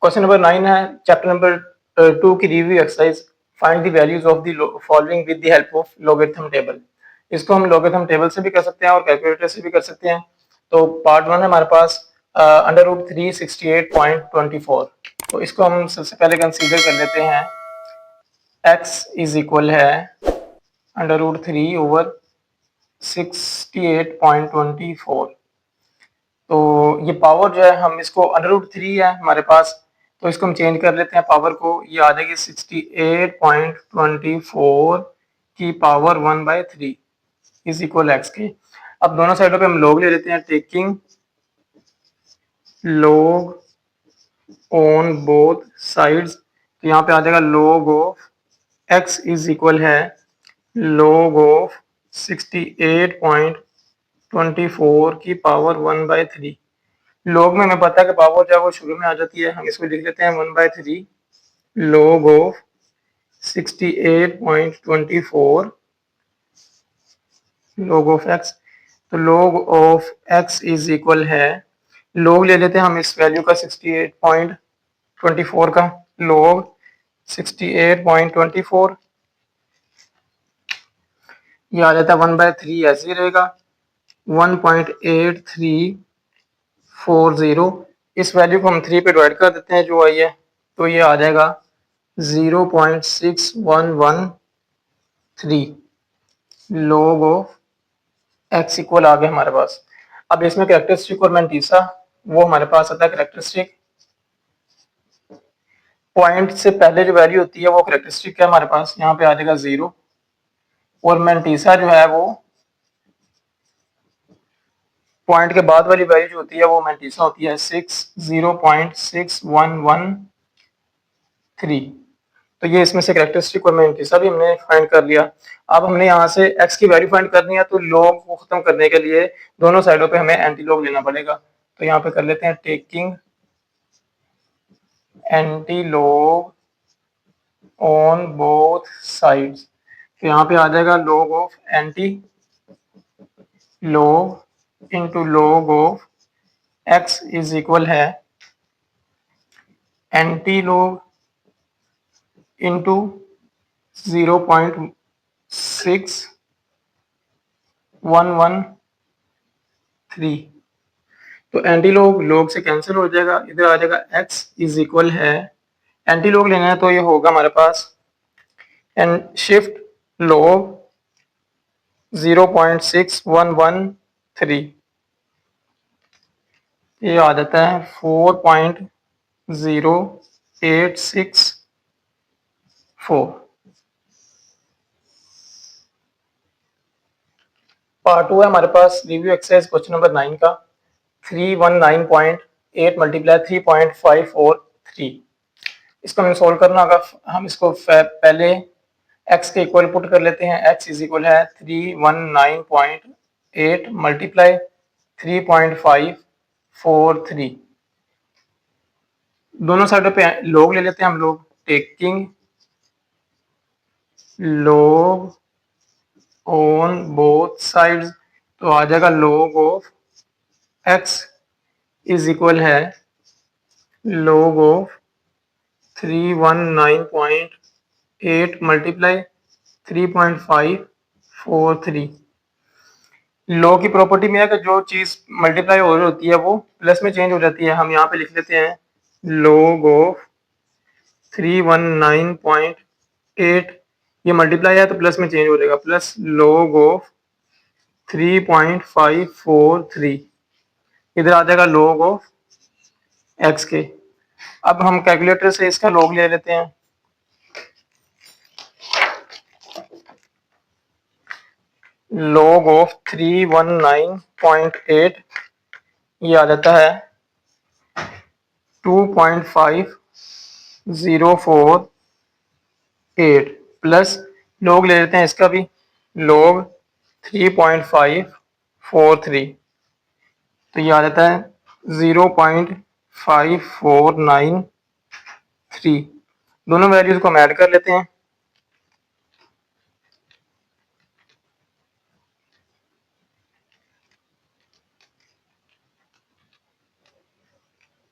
Question number 9 है chapter number 2 की review exercise. Find the values of the following with the help of logarithm table. इसको हम logarithm table से भी कर सकते हैं और कैलकुलेटर से भी कर सकते हैं। तो पार्ट 1 है हमारे पास अंडर रूट 368.24। तो इसको हम सबसे पहले कंसीडर कर लेते हैं। x इज इक्वल है अंडर रूट 3 ओवर 68.24। तो ये पावर जो है हम इसको अंडर रूट 3 है हमारे पास, तो इसको हम चेंज कर लेते हैं पावर को। ये आ जाएगी 68.24 की पावर 1/3 इज इक्वल एक्स के। अब दोनों साइडों पे हम लॉग ले लेते हैं, taking log on both sides. तो यहाँ पे आ जाएगा log of x is equal है लॉग ऑफ 68.24 की पावर 1/3। लॉग में हमें पता है कि पावर जो है वो शुरू में आ जाती है, हम इसको लिख लेते हैं 1/3 log of 68.24 log of x. तो log of x is equal है, लॉग ले लेते हैं हम इस वैल्यू का 68.24 का, लॉग 68.24 ये आ जाता है 1/3, ऐसे ही रहेगा 1.8340। इस वैल्यू को हम 3 पे डिवाइड कर देते हैं जो आई है, तो ये आ जाएगा 0.6113 लॉग ऑफ एक्स इक्वल आ गया हमारे पास। अब इसमें कैरेक्टरिस्टिक और मैंटीसा वो हमारे पास आता है। कैरेक्टरिस्टिक पॉइंट से पहले जो वैल्यू होती है वो कैरेक्टरिस्टिक है हमारे पास, यहाँ पे आ जाएगा 0। और मैंटीसा जो है वो पॉइंट के बाद वाली वैल्यू जो होती है वो मैंटीसा होती है 0.6113। तो ये इसमें से कैरेक्टरिस्टिक और मैंटीसा भी हमने फाइंड कर लिया। अब हमने यहाँ से x की वैल्यू फाइंड करनी है, तो लॉग को खत्म करने के लिए दोनों साइडों पे हमें एंटी लॉग लेना पड़ेगा। तो यहाँ पे कर लेते हैं taking anti log on both sides. तो यहाँ पे आ जाएगा log of anti log into log of x is equal है एंटी लॉग इनटू 0.6113। तो एंटी लॉग लॉग से कैंसिल हो जाएगा, इधर आ जाएगा x इज इक्वल है, एंटी लॉग लेना है तो ये होगा हमारे पास एंड शिफ्ट लॉग 0.6113, ये आ जाता है 4.0864। पार्ट 2 है हमारे पास रिव्यू एक्सरसाइज क्वेश्चन नंबर 9 का 319.8 मल्टीप्लाई 3.543। इसको हमें सोल्व करना होगा। हम इसको पहले x के इक्वल पुट कर लेते हैं। x इज इक्वल है 319.8 मल्टीप्लाई 3.543। दोनों साइडों पे लॉग ले लेते हैं हम लोग, taking log on both sides. तो आ जाएगा log of x is equal है log ऑफ 319.8 मल्टीप्लाई 3.543। लॉग की प्रॉपर्टी में है कि जो चीज मल्टीप्लाई हो रही होती है वो प्लस में चेंज हो जाती है। हम यहाँ पे लिख लेते हैं log ऑफ 319.8, ये मल्टीप्लाई है तो प्लस में चेंज हो जाएगा, प्लस log ऑफ 3.543, इधर आ जाएगा log ऑफ x के। अब हम कैलकुलेटर से इसका log ले लेते हैं। log ऑफ 319.8 ये आ जाता है 2.5048 प्लस log ले लेते हैं इसका भी, log 3.543, तो ये आ जाता है 0.5493। दोनों वैल्यूज को हम ऐड कर लेते हैं।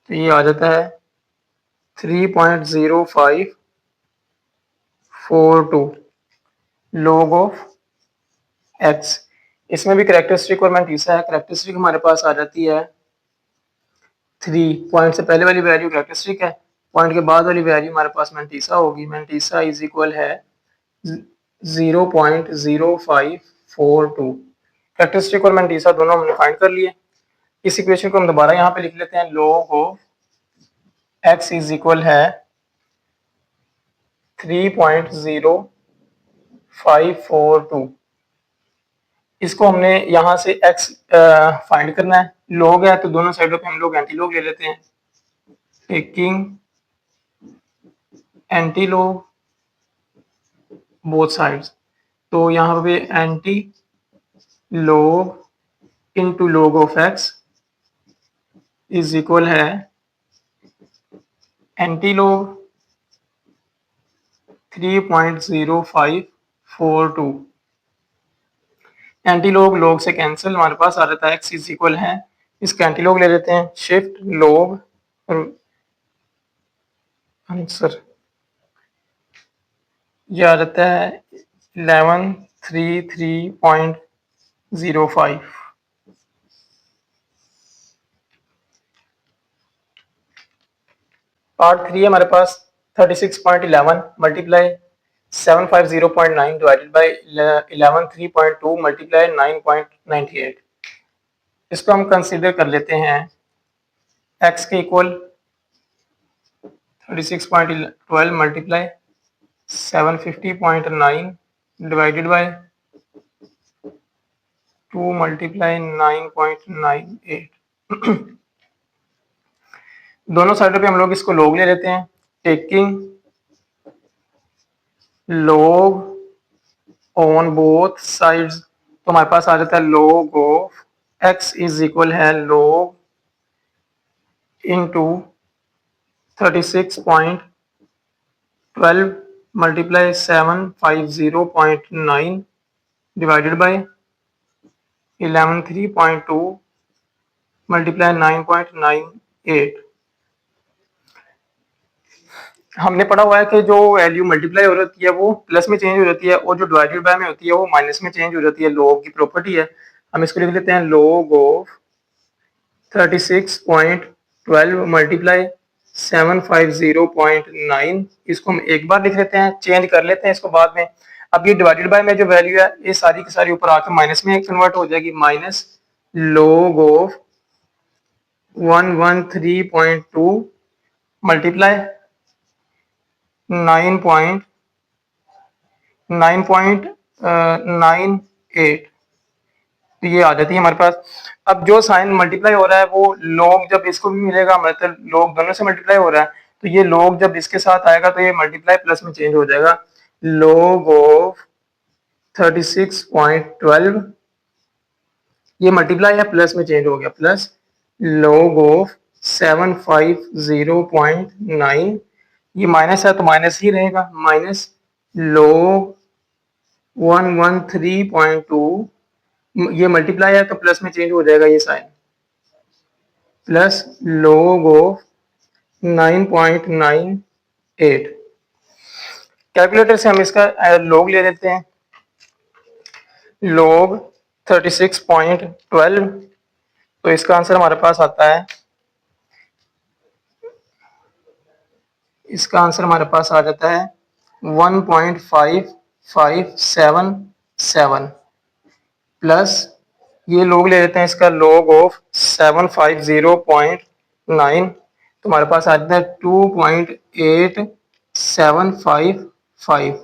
तो ये आ जाता है 3.0542 log ऑफ x। इसमें भी करेक्टरिस्टिक और मैंटीसा है। करेक्टरिस्टिक हमारे पास आ जाती है 3, पॉइंट से पहले वाली वैल्यू करेक्टरिस्टिक है, पॉइंट के बाद वाली वैल्यू हमारे पास मैंटीसा होगी। मैंटीसा इज इक्वल है 0.0542। करेक्टरिस्टिक और मैंटीसा दोनों हमने फाइंड कर लिए। इस इक्वेशन को हम दोबारा यहाँ पे लिख लेते हैं। log of x is equal है 3.0542। इसको हमने यहाँ से x फाइंड करना है। log है तो दोनों साइडों पे हम लोग एंटी लॉग ले लेते हैं। Taking anti log both sides, तो यहाँ पे anti log into log of x is equal है एंटी log 3.0542। एंटी log से कैंसिल, हमारे पास आ जाता है x इज इक्वल है, इसका एंटी log ले लेते हैं, शिफ्ट log आंसर ये आ जाता है 1133.05। पार्ट 3 है हमारे पास 36.11 मल्टीप्लाई 750.9 डिवाइडेड बाई 11.3.2 मल्टीप्लाई 9.98। इसको हम कंसीडर कर लेते हैं x के equal 36.12 multiply 750.9 divided by 2 multiply 9.98। दोनों साइडों पे हम लोग इसको log ले लेते हैं। Taking log on both sides, तो हमारे पास आ जाता है log of x is equal है log into 36.12 multiply 750.9 divided by 11.3.2 multiply 9.98। हमने पढ़ा हुआ है कि जो वैल्यू मल्टीप्लाई हो जाती है वो प्लस में चेंज हो जाती है और जो डिवाइडेड बाय में होती है वो माइनस में चेंज हो जाती है। log की प्रॉपर्टी है। हम इसको लिख लेते हैं log ऑफ 36.12 मल्टीप्लाई 750.9। इसको हम एक बार लिख लेते हैं, चेंज कर लेते हैं इसको बाद में। अब ये डिवाइडेड बाय में जो वैल्यू है ये सारी की सारी ऊपर आकर माइनस में कन्वर्ट हो जाएगी। माइनस log ऑफ 113.2 मल्टीप्लाई 9.98, तो ये आ जाती है हमारे पास। अब जो साइन मल्टीप्लाई हो रहा है वो log जब इसको भी मिलेगा, मतलब log दोनों से मल्टीप्लाई हो रहा है, तो ये log जब इसके साथ आएगा तो ये मल्टीप्लाई प्लस में चेंज हो जाएगा। log ऑफ 36.12 ये मल्टीप्लाई है प्लस में चेंज हो गया, प्लस log ऑफ 750.9 ये माइनस है तो माइनस ही रहेगा, माइनस log 113.2 ये मल्टीप्लाई है तो प्लस में चेंज हो जाएगा ये sign, plus log of 9.98। Calculator से हम इसका log ले लेते हैं। log 36.12, तो इसका आंसर हमारे पास आता है, इसका आंसर हमारे पास आ जाता है 1.5577 प्लस ये log ले लेते हैं इसका log ऑफ 750.9, तो हमारे पास आ जाता है 2.8755।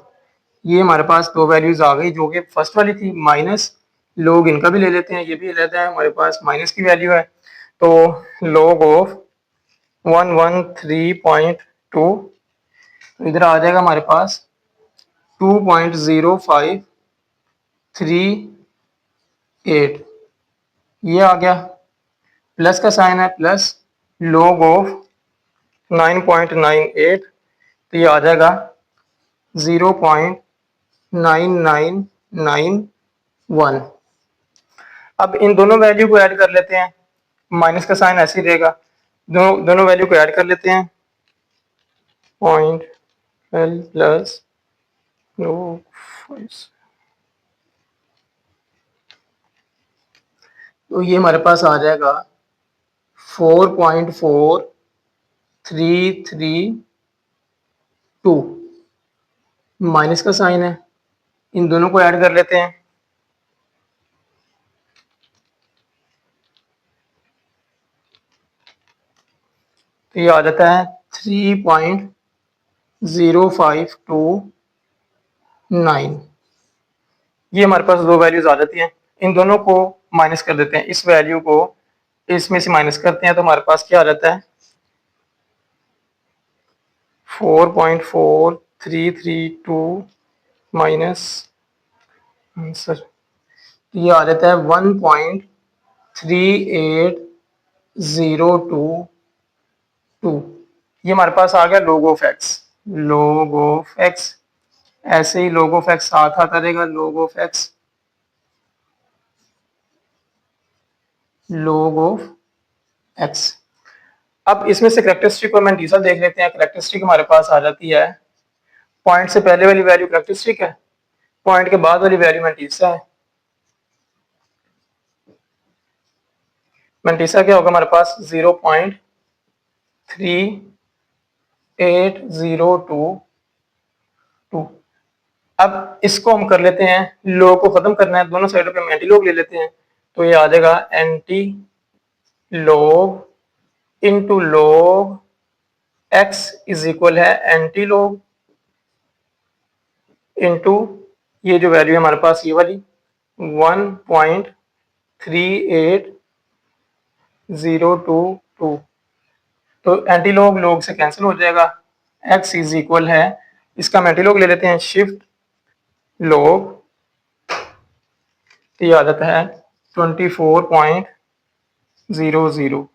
ये हमारे पास दो वैल्यूज आ गई जो कि फर्स्ट वाली थी, माइनस log इनका भी ले लेते हैं, ये भी रहता है हमारे पास माइनस की वैल्यू है, तो log ऑफ 113.2 इधर आ जाएगा हमारे पास 2.0538, ये आ गया, प्लस का साइन है, प्लस log ऑफ 9.98, तो ये आ जाएगा 0.9991। अब इन दोनों वैल्यू को ऐड कर लेते हैं, माइनस का साइन ऐसे ही रहेगा, दोनों वैल्यू को ऐड कर लेते हैं। 0.12 प्लस log 5। तो ये हमारे पास आ जाएगा 4.4332। माइनस का साइन है, इन दोनों को ऐड कर लेते हैं। तो ये आ जाता है 3.0529। ये हमारे पास दो वैल्यूज आ जाती हैं, इन दोनों को माइनस कर देते हैं, इस वैल्यू को इसमें से माइनस करते हैं तो हमारे पास क्या आ जाता है 4.4332 माइनस आंसर, ये आ जाता है 1.3802। ये हमारे पास आ गया log of x। log of x, ऐसे ही log ऑफ x साथ आता रहेगा, log of x, log of x। अब इसमें से करेक्टरिस्टिक और मैंटीसा देख लेते हैं। करेक्टरिस्टिक हमारे पास आ जाती है, पॉइंट से पहले वाली वैल्यू करेक्टरिस्टिक है, पॉइंट के बाद वाली वैल्यू मैंटीसा है। मैंटीसा क्या होगा हमारे पास 0.3802। अब इसको हम कर लेते हैं, log को खत्म करना है, दोनों साइडों पे एंटी log ले लेते हैं। तो ये आ जाएगा anti log into log x is equal है एंटी log इंटू ये जो वैल्यू है हमारे पास ये वाली 1.3802। तो एंटी log से कैंसिल हो जाएगा, x इज इक्वल है, इसका हम एंटी log ले लेते हैं, शिफ्ट log, तो ये आ जाता है 24.00।